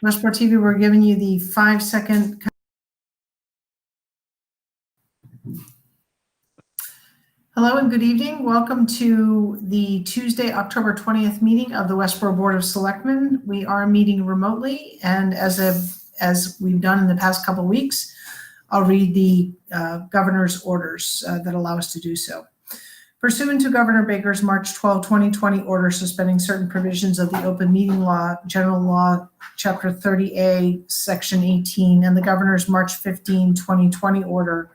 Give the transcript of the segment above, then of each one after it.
Westborough TV, we're giving you the 5-second. Hello and good evening. Welcome to the Tuesday, October 20th meeting of the Westborough Board of Selectmen. We are meeting remotely, and as we've done in the past couple of weeks, I'll read the governor's orders that allow us to do so. Pursuant to Governor Baker's March 12, 2020 order suspending certain provisions of the Open Meeting Law, General Law, Chapter 30A, Section 18, and the Governor's March 15, 2020 order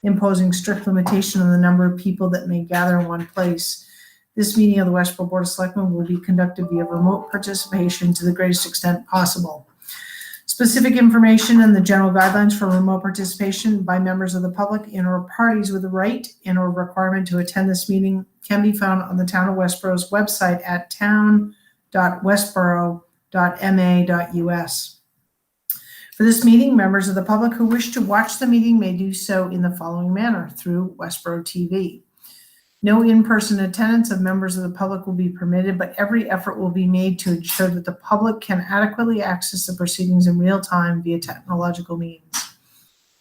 imposing strict limitation on the number of people that may gather in one place, this meeting of the Westborough Board of Selectmen will be conducted via remote participation to the greatest extent possible. Specific information and the general guidelines for remote participation by members of the public and or parties with the right and or requirement to attend this meeting can be found on the Town of Westborough's website at town.westborough.ma.us. For this meeting, members of the public who wish to watch the meeting may do so in the following manner through Westborough TV. No in-person attendance of members of the public will be permitted, but every effort will be made to ensure that the public can adequately access the proceedings in real time via technological means.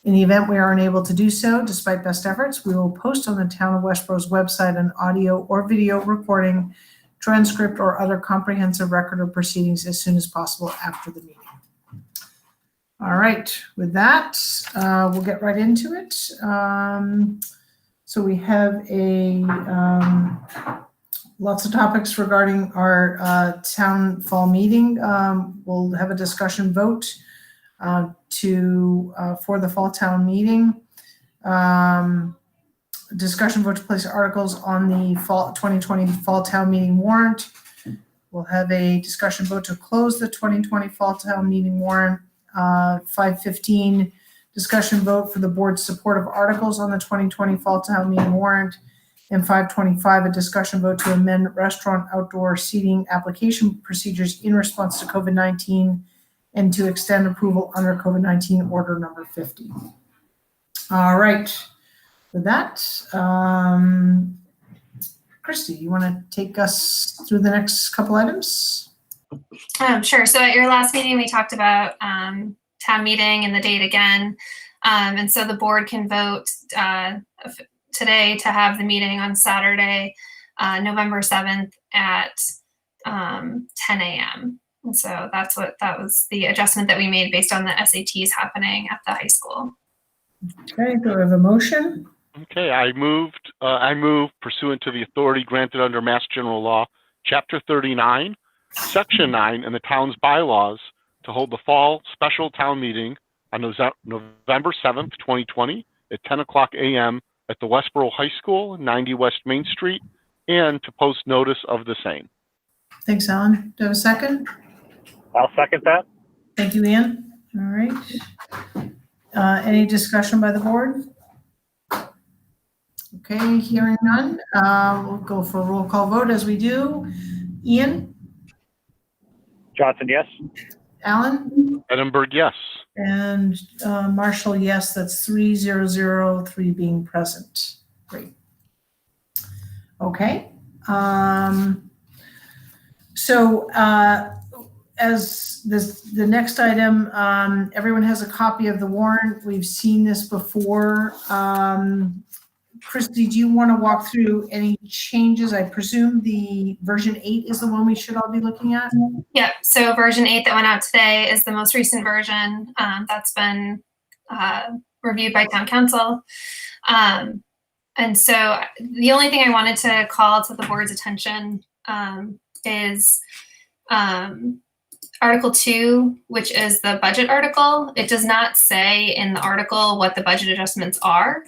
In the event we are unable to do so, despite best efforts, we will post on the Town of Westborough's website an audio or video recording, transcript, or other comprehensive record of proceedings as soon as possible after the meeting. All right, with that, we'll get right into it. So we have lots of topics regarding our town fall meeting. We'll have a discussion vote for the fall town meeting. Discussion vote to place articles on the fall 2020 fall town meeting warrant. We'll have a discussion vote to close the 2020 fall town meeting warrant. 5:15. Discussion vote for the board's support of articles on the 2020 fall town meeting warrant, and 5:25, a discussion vote to amend restaurant outdoor seating application procedures in response to COVID-19 and to extend approval under COVID-19 order number 50. All right, with that, Christy, you want to take us through the next couple items? Sure. So at your last meeting, we talked about town meeting and the date again. And so the board can vote today to have the meeting on Saturday, November 7th at 10 a.m. And so that was the adjustment that we made based on the SATs happening at the high school. Okay, do I have a motion? Okay, I move pursuant to the authority granted under Mass General Law, Chapter 39, Section 9, and the town's bylaws to hold the fall special town meeting on November 7th, 2020 at 10 o'clock a.m. at the Westborough High School, 90 West Main Street, and to post notice of the same. Thanks, Alan. Do I have a second? I'll second that. Thank you, Ian. All right. Any discussion by the board? Okay, hearing none. We'll go for a roll call vote as we do. Ian? Johnson, yes. Alan? Edinburgh, yes. And Marshall, yes. That's 3 being present. Great. Okay. So as the next item, everyone has a copy of the warrant. We've seen this before. Christy, do you want to walk through any changes? I presume the version 8 is the one we should all be looking at? Yep. So version 8 that went out today is the most recent version that's been reviewed by town council. And so the only thing I wanted to call to the board's attention is Article 2, which is the budget article. It does not say in the article what the budget adjustments are.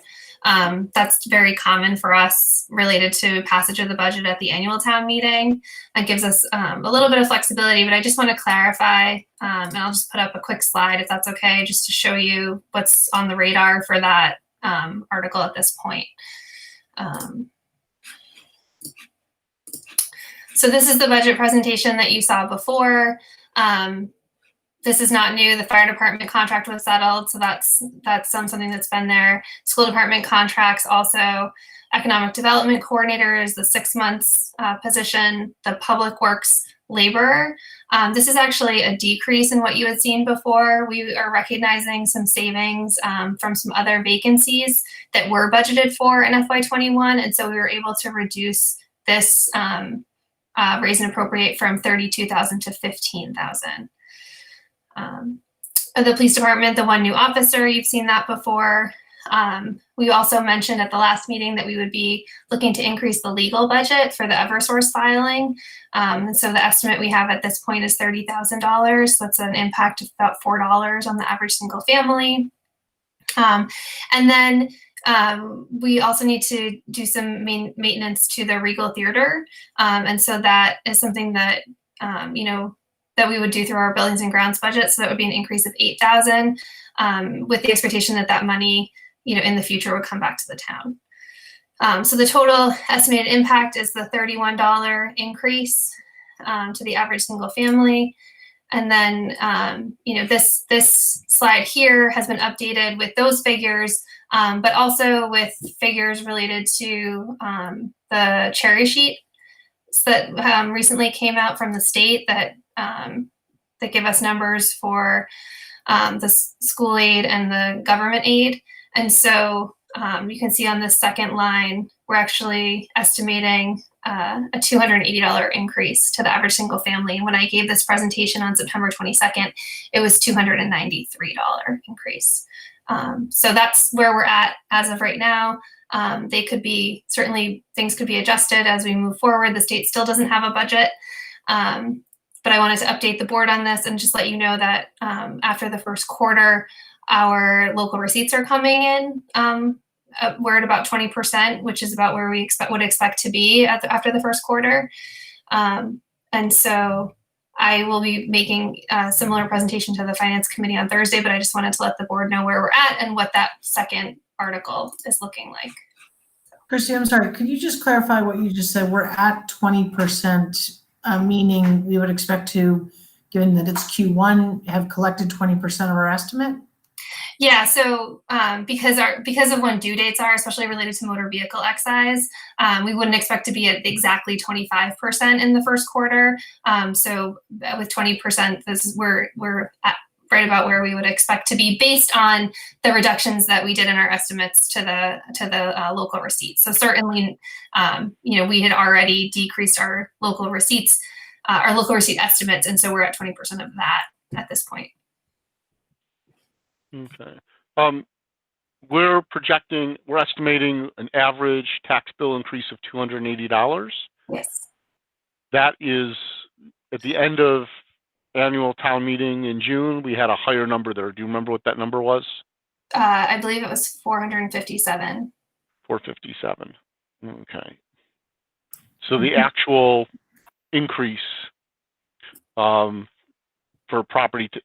That's very common for us related to passage of the budget at the annual town meeting. That gives us a little bit of flexibility, but I just want to clarify, and I'll just put up a quick slide if that's okay, just to show you what's on the radar for that article at this point. So this is the budget presentation that you saw before. This is not new. The fire department contract was settled, so that's something that's been there. School department contracts also. Economic development coordinator is the 6 months position. The public works laborer. This is actually a decrease in what you had seen before. We are recognizing some savings from some other vacancies that were budgeted for in FY21, and so we were able to reduce this raise and appropriate from $32,000 to $15,000. The police department, the one new officer, you've seen that before. We also mentioned at the last meeting that we would be looking to increase the legal budget for the Eversource filing. And so the estimate we have at this point is $30,000. That's an impact of about $4 on the average single family. And then we also need to do some maintenance to the Regal Theater. And so that is something that, that we would do through our buildings and grounds budget. So that would be an increase of $8,000 with the expectation that that money, in the future would come back to the town. So the total estimated impact is the $31 increase to the average single family. And then, this slide here has been updated with those figures, but also with figures related to the cherry sheet that recently came out from the state that give us numbers for the school aid and the government aid. And so you can see on this second line, we're actually estimating a $280 increase to the average single family. And when I gave this presentation on September 22nd, it was $293 increase. So that's where we're at as of right now. They could be, certainly things could be adjusted as we move forward. The state still doesn't have a budget. But I wanted to update the board on this and just let you know that after the first quarter, our local receipts are coming in. We're at about 20%, which is about where we would expect to be after the first quarter. And so I will be making a similar presentation to the Finance Committee on Thursday, but I just wanted to let the board know where we're at and what that second article is looking like. Christy, I'm sorry, could you just clarify what you just said? We're at 20%, meaning we would expect to, given that it's Q1, have collected 20% of our estimate? Yeah, so because of when due dates are, especially related to motor vehicle excise, we wouldn't expect to be at exactly 25% in the first quarter. So with 20%, we're at right about where we would expect to be based on the reductions that we did in our estimates to the local receipts. So certainly, we had already decreased our local receipts, our local receipt estimates, and so we're at 20% of that at this point. Okay. We're estimating an average tax bill increase of $280. Yes. That is at the end of annual town meeting in June. We had a higher number there. Do you remember what that number was? I believe it was 457. 457. Okay. So the actual increase for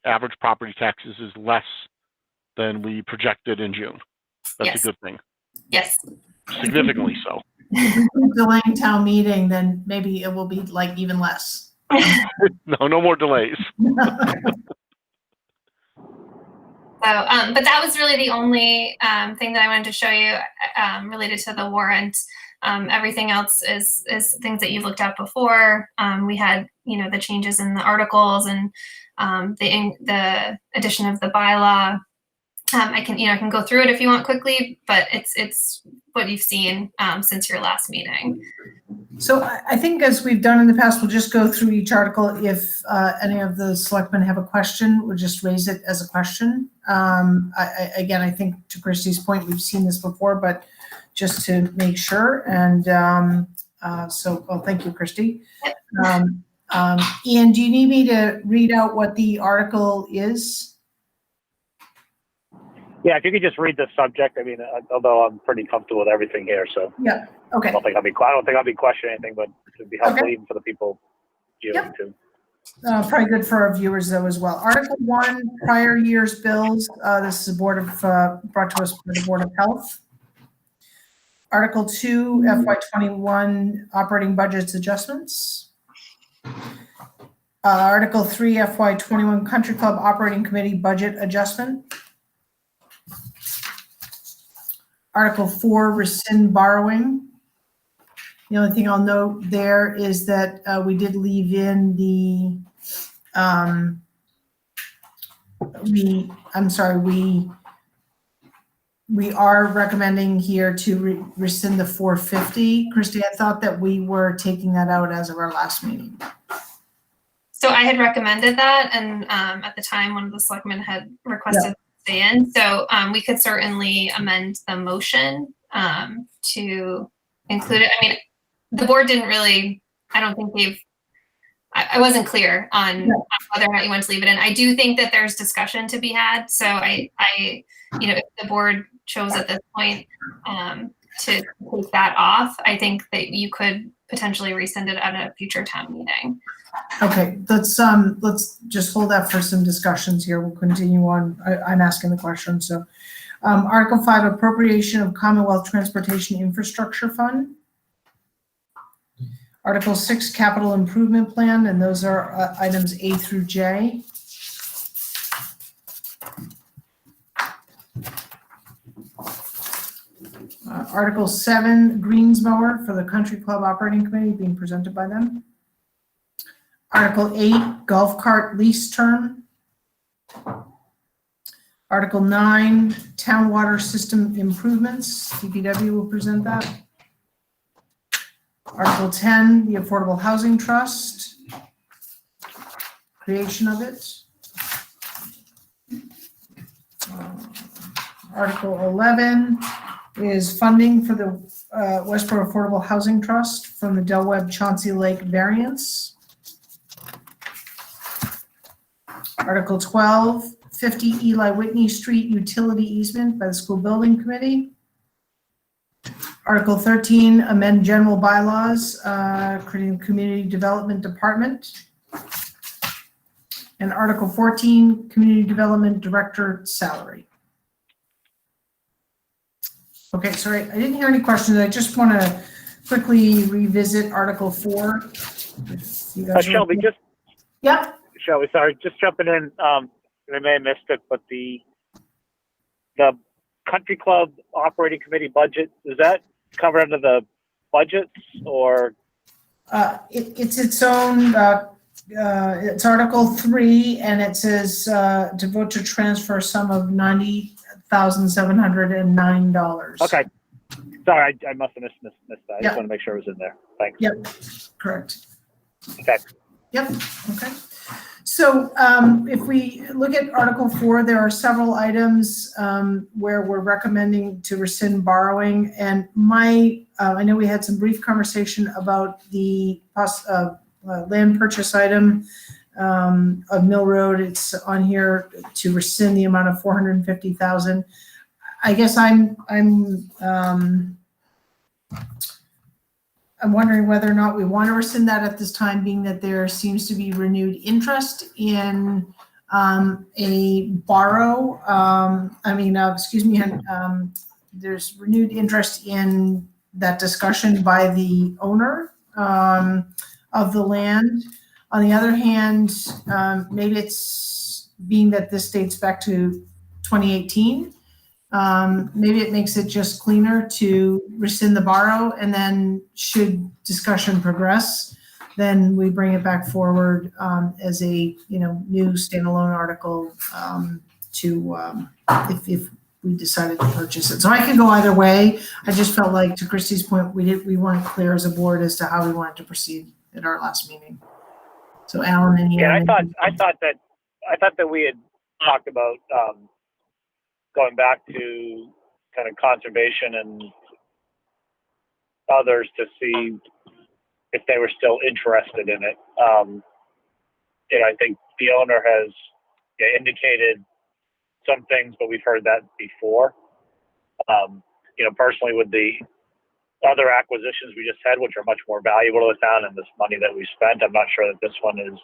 average property taxes is less than we projected in June. That's Yes. a good thing. Yes. Significantly so. Delaying town meeting, then maybe it will be like even less. No more delays. So, but that was really the only thing that I wanted to show you related to the warrant. Everything else is things that you've looked at before. We had, the changes in the articles and the addition of the bylaw. I can go through it if you want quickly, but it's what you've seen since your last meeting. So I think as we've done in the past, we'll just go through each article. If any of the selectmen have a question, we'll just raise it as a question. I think to Christy's point, we've seen this before, but just to make sure. And thank you, Christy. Ian, do you need me to read out what the article is? Yeah, if you could just read the subject. I mean, although I'm pretty comfortable with everything here, so Yeah. Okay. I don't think I'll be questioning anything, but it would be helpful even for the people viewing too. Probably good for our viewers though as well. Article 1, prior year's bills. This is brought to us by the Board of Health. Article 2, FY21 operating budgets adjustments. Article 3, FY21 Country Club Operating Committee budget adjustment. Article 4, rescind borrowing. The only thing I'll note there is that we did leave in the, we are recommending here to rescind the 450. Christy, I thought that we were taking that out as of our last meeting. So I had recommended that, and at the time, one of the selectmen had requested to stay in. So we could certainly amend the motion to include it. I mean, the board didn't really, I don't think I wasn't clear on whether or not you want to leave it in. I do think that there's discussion to be had. So I if the board chose at this point to take that off, I think that you could potentially rescind it at a future town meeting. Okay, let's just hold that for some discussions here. We'll continue on. I'm asking the question. So Article 5, appropriation of Commonwealth Transportation Infrastructure Fund. Article 6, capital improvement plan, and those are items A through J. Article 7, greens mower for the country club operating committee, being presented by them. Article 8, golf cart lease term. Article 9, town water system improvements. DPW will present that. Article 10, the Affordable Housing Trust, creation of it. Article 11 is funding for the Westborough Affordable Housing Trust from the Del Webb Chauncey Lake variance. Article 12, 50 Eli Whitney Street utility easement by the School Building Committee. Article 13, amend general bylaws, creating community development department. And Article 14, community development director salary. Okay, sorry, I didn't hear any questions. I just want to quickly revisit Article 4. Shelby, Yep. Shelby, sorry, just jumping in. I may have missed it, but the country club operating committee budget, is that covered under the budgets or? It's its own, it's Article 3, and it says to vote to transfer a sum of $90,709. Okay. Sorry, I must have missed that. I just want to make sure it was in there. Thanks. Yep, correct. Okay. Yep, okay. So if we look at Article 4, there are several items where we're recommending to rescind borrowing. And I know we had some brief conversation about the land purchase item of Mill Road. It's on here to rescind the amount of $450,000. I guess I'm wondering whether or not we want to rescind that at this time, being that there seems to be renewed interest in a borrow. There's renewed interest in that discussion by the owner of the land. On the other hand, maybe it's being that this dates back to 2018. Maybe it makes it just cleaner to rescind the borrow, and then should discussion progress, then we bring it back forward as a new standalone article if we decided to purchase it. So I can go either way. I just felt like, to Christy's point, we weren't clear as a board as to how we wanted to proceed at our last meeting. So Alan and I thought that we had talked about going back to kind of conservation and others to see if they were still interested in it. I think the owner has indicated some things, but we've heard that before. Personally, with the other acquisitions we just had, which are much more valuable to the town, and this money that we spent, I'm not sure that this one is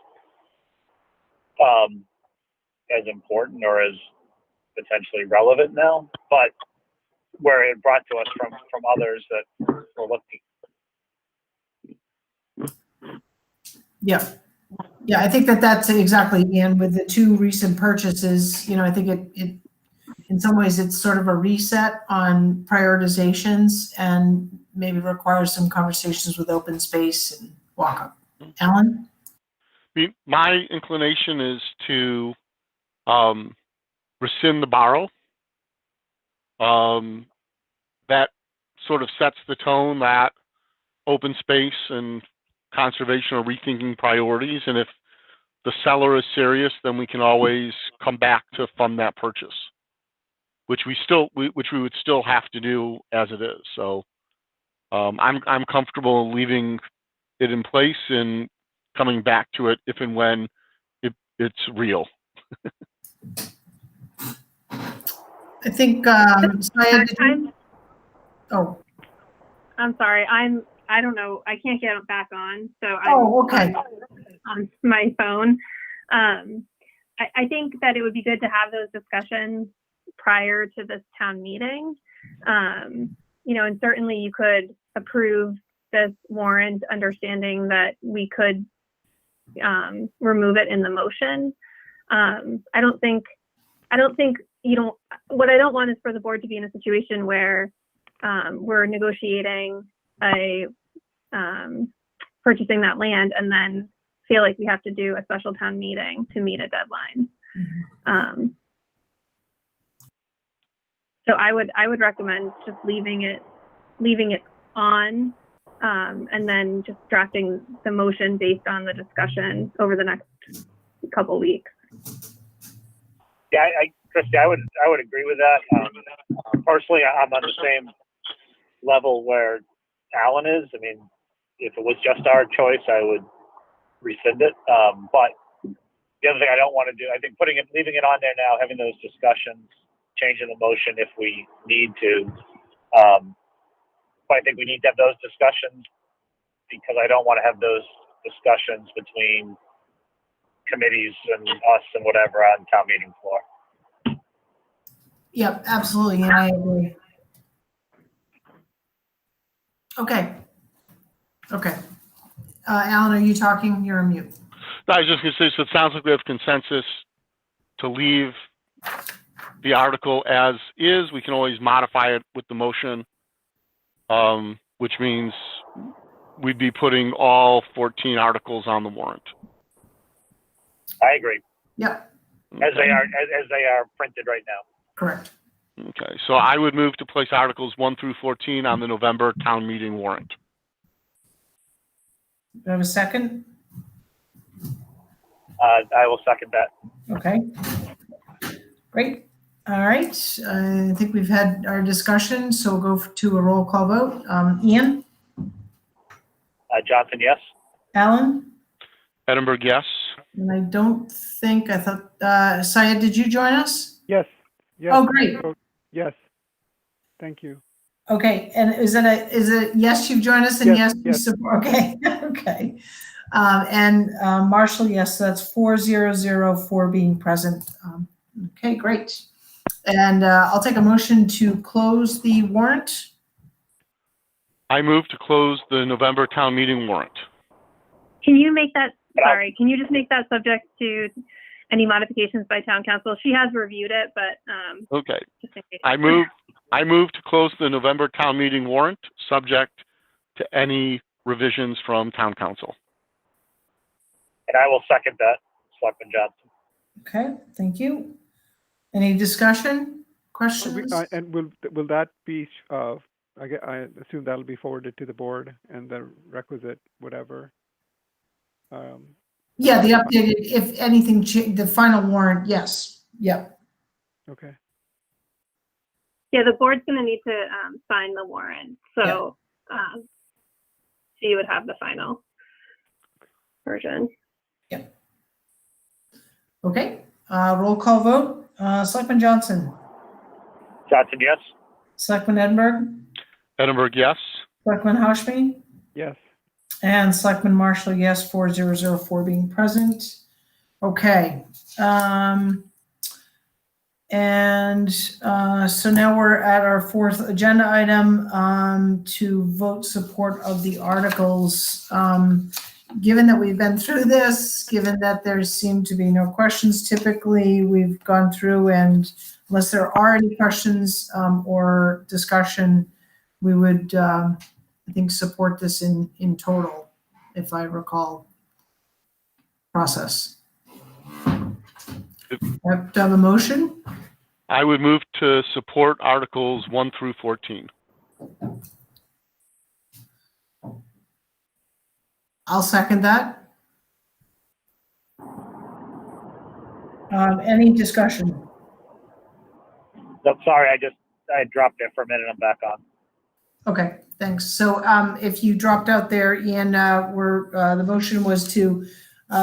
as important or as potentially relevant now, but where it brought to us from others that were looking. Yeah, I think that's exactly, and with the two recent purchases, I think it in some ways it's sort of a reset on prioritizations, and maybe requires some conversations with open space and walk up. Alan? My inclination is to rescind the borrow. That sort of sets the tone that open space and conservation are rethinking priorities, and if the seller is serious, then we can always come back to fund that purchase, which we would still have to do as it is. So I'm comfortable leaving it in place and coming back to it if and when it's real. I think, Syed, did you? Oh, I'm sorry. I don't know. I can't get back on. So oh, okay. on my phone. I think that it would be good to have those discussions prior to this town meeting. You know, and certainly you could approve this warrant, understanding that we could remove it in the motion. I don't think what I don't want is for the board to be in a situation where we're negotiating purchasing that land and then feel like we have to do a special town meeting to meet a deadline. Mm-hmm. So I would recommend just leaving it on, and then just drafting the motion based on the discussion over the next couple weeks. Yeah, Christy, I would agree with that. Personally, I'm on the same level where Alan is. I mean, if it was just our choice, I would rescind it. But the other thing I don't want to do, I think leaving it on there now, having those discussions, changing the motion if we need to. But I think we need to have those discussions because I don't want to have those discussions between committees and us and whatever on town meeting floor. Yep, absolutely, and I agree. Okay. Alan, are you talking? You're on mute. No, I was just going to say, so it sounds like we have consensus to leave the article as is. We can always modify it with the motion, which means we'd be putting all 14 articles on the warrant. I agree. Yep. As they are printed right now. Correct. Okay, so I would move to place articles 1 through 14 on the November town meeting warrant. Do I have a second? I will second that. Okay. Great. All right. I think we've had our discussion, so we'll go to a roll call vote. Ian? Johnson, yes. Alan? Edinburgh, yes. And I don't think, I thought, Syed, did you join us? Yes. Yes. Oh, great. Yes. Thank you. Okay, and is it yes, you've joined us, and yes, Yes, you yes. support, okay, okay. And Marshall, yes, so that's 4 being present. Okay, great. And I'll take a motion to close the warrant. I move to close the November town meeting warrant. Can you make that, sorry, can you just make that subject to any modifications by town council? She has reviewed it, but Okay. just in case. I move to close the November town meeting warrant, subject to any revisions from town council. And I will second that, Selectman Johnson. Okay, thank you. Any discussion, questions? And will that be? I assume that'll be forwarded to the board and the requisite whatever. Yeah, the updated, if anything, the final warrant, yes, yep. Okay. Yeah, the board's going to need to sign the warrant. So, so you would have the final version. Okay, roll call vote. Selectman Johnson? Johnson, yes. Selectman Edinburgh? Edinburgh, yes. Selectman Hauschme? Yes. And Selectman Marshall, yes, 4 being present. Okay. So now we're at our fourth agenda item to vote support of the articles. Given that we've been through this, given that there seem to be no questions, typically we've gone through, and unless there are any questions or discussion, we would I think, support this in total, if I recall process. Do I have a motion? I would move to support Articles 1 through 14. I'll second that. Any discussion? No, sorry, I dropped there for a minute. I'm back on. Okay, thanks. So if you dropped out there, Ian, the motion was to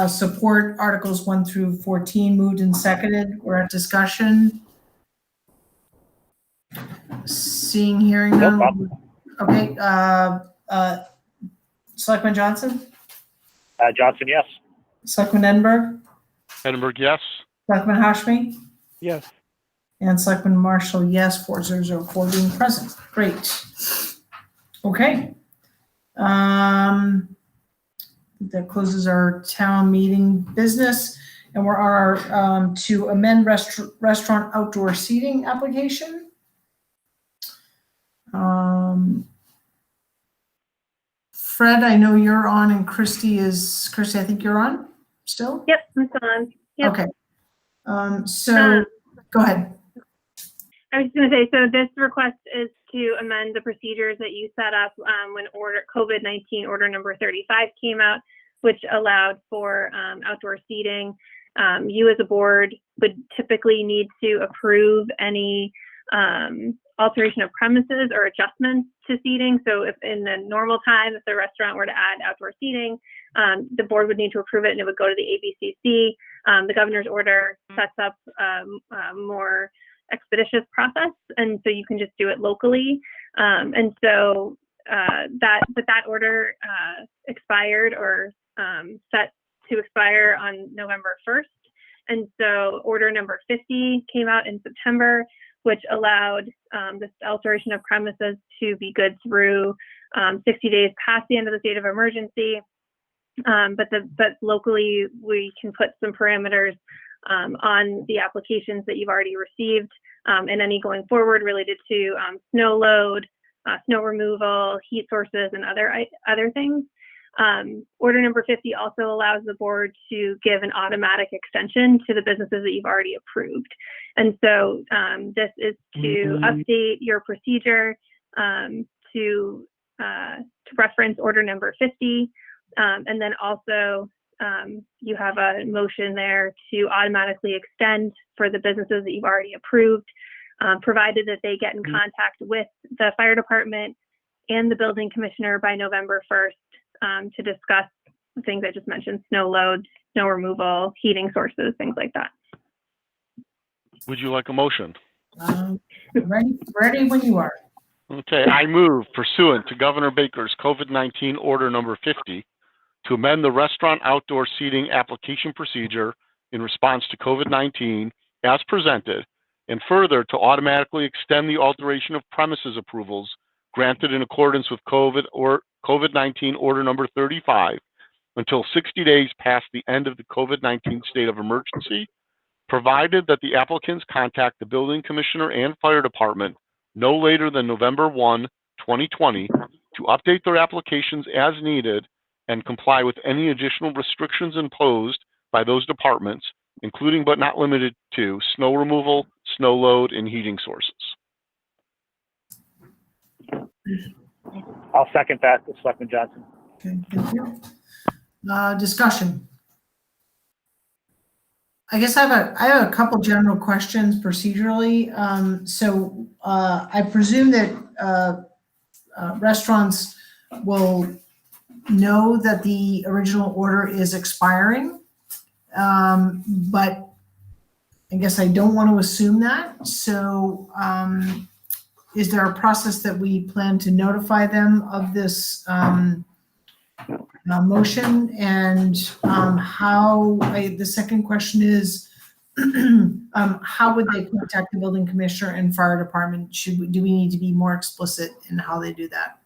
support Articles 1 through 14, moved and seconded. We're at discussion. Seeing, hearing No none. problem. Okay, Selectman Johnson? Johnson, yes. Selectman Edinburgh? Edinburgh, yes. Selectman Hashmi? Yes. And Selectman Marshall, yes, 4004 being present. Great. Okay. That closes our town meeting business, and we're on our to amend restaurant outdoor seating application. Fred, I know you're on, and Christy, I think you're on still? Yep, I'm still on. Yep. Okay. So go ahead. I was just going to say, so this request is to amend the procedures that you set up when COVID-19 order number 35 came out, which allowed for outdoor seating. You as a board would typically need to approve any alteration of premises or adjustments to seating. So if in the normal time, if the restaurant were to add outdoor seating, the board would need to approve it and it would go to the ABCC. The governor's order sets up a more expeditious process, and so you can just do it locally. And so that order expired or set to expire on November 1st. And so order number 50 came out in September, which allowed this alteration of premises to be good through 60 days past the end of the state of emergency. But locally, we can put some parameters on the applications that you've already received and any going forward related to snow load, snow removal, heat sources, and other things. Order number 50 also allows the board to give an automatic extension to the businesses that you've already approved. And so this is to update your procedure to reference order number 50. And then also you have a motion there to automatically extend for the businesses that you've already approved, provided that they get in contact with the fire department and the building commissioner by November 1st to discuss the things I just mentioned: snow loads, snow removal, heating sources, things like that. Would you like a motion? Ready when you are. Okay, I move pursuant to Governor Baker's COVID-19 order number 50 to amend the restaurant outdoor seating application procedure in response to COVID-19 as presented, and further to automatically extend the alteration of premises approvals granted in accordance with COVID-19 order number 35 until 60 days past the end of the COVID-19 state of emergency, provided that the applicants contact the building commissioner and fire department no later than November 1, 2020 to update their applications as needed and comply with any additional restrictions imposed by those departments, including but not limited to snow removal, snow load, and heating sources. I'll second that, Selectman Johnson. Okay, thank you. Discussion. I guess I have a couple general questions procedurally. I presume that restaurants will know that the original order is expiring, but I guess I don't want to assume that. So is there a process that we plan to notify them of this motion, and the second question is, how would they contact the building commissioner and fire department? Do we need to be more explicit in how they do that?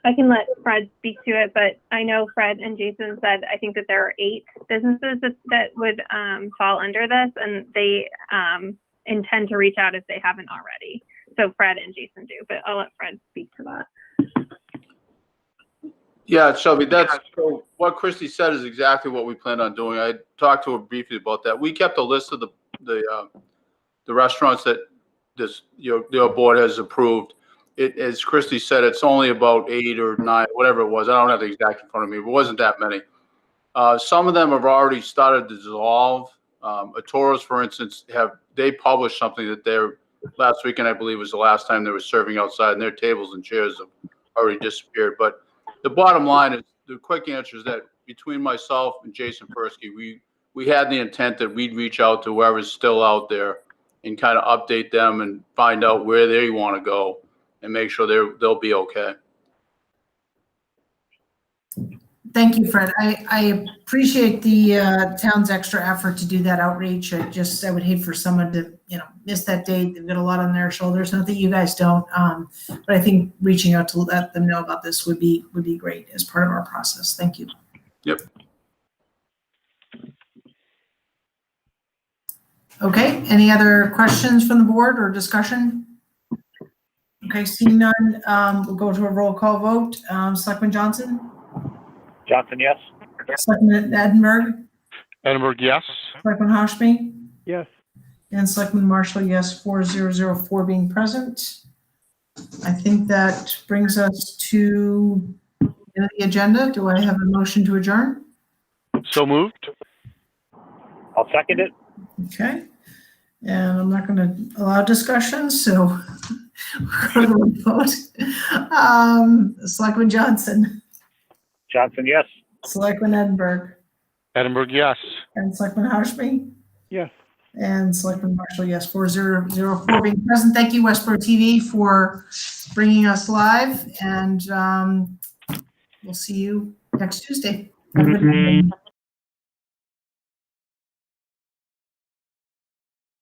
I can let Fred speak to it, but I know Fred and Jason said, I think that there are 8 businesses that would fall under this, and they intend to reach out if they haven't already. So Fred and Jason do, but I'll let Fred speak to that. Yeah, Shelby, so what Christy said is exactly what we planned on doing. I talked to her briefly about that. We kept a list of the restaurants that your board has approved. It, as Christy said, it's only about 8 or 9, whatever it was. I don't have the exact in front of me, but it wasn't that many. Some of them have already started to dissolve. Atoros, for instance, they published something that they're last weekend, I believe, was the last time they were serving outside, and their tables and chairs have already disappeared. But the bottom line is, the quick answer is that between myself and Jason Persky, we had the intent that we'd reach out to whoever's still out there and kind of update them and find out where they want to go and make sure they'll be okay. Thank you, Fred. I appreciate the town's extra effort to do that outreach. I would hate for someone to, miss that date. They've got a lot on their shoulders. Not that you guys don't, but I think reaching out to let them know about this would be great as part of our process. Thank you. Yep. Okay, any other questions from the board or discussion? Okay, seeing none, we'll go to a roll call vote. Selectman Johnson? Johnson, yes. Selectman Edinburgh? Edinburgh, yes. Selectman Hashmi? Yes. And Selectman Marshall, yes, 4004 being present. I think that brings us to the end of the agenda. Do I have a motion to adjourn? So moved. I'll second it. Okay. And I'm not going to allow discussion, so we're going to vote. Selectman Johnson? Johnson, yes. Selectman Edinburgh? Edinburgh, yes. And Selectman Hashmi? Yes. And Selectman Marshall, yes, 4004 being present. Thank you, Westborough TV, for bringing us live, and we'll see you next Tuesday. Have a good evening.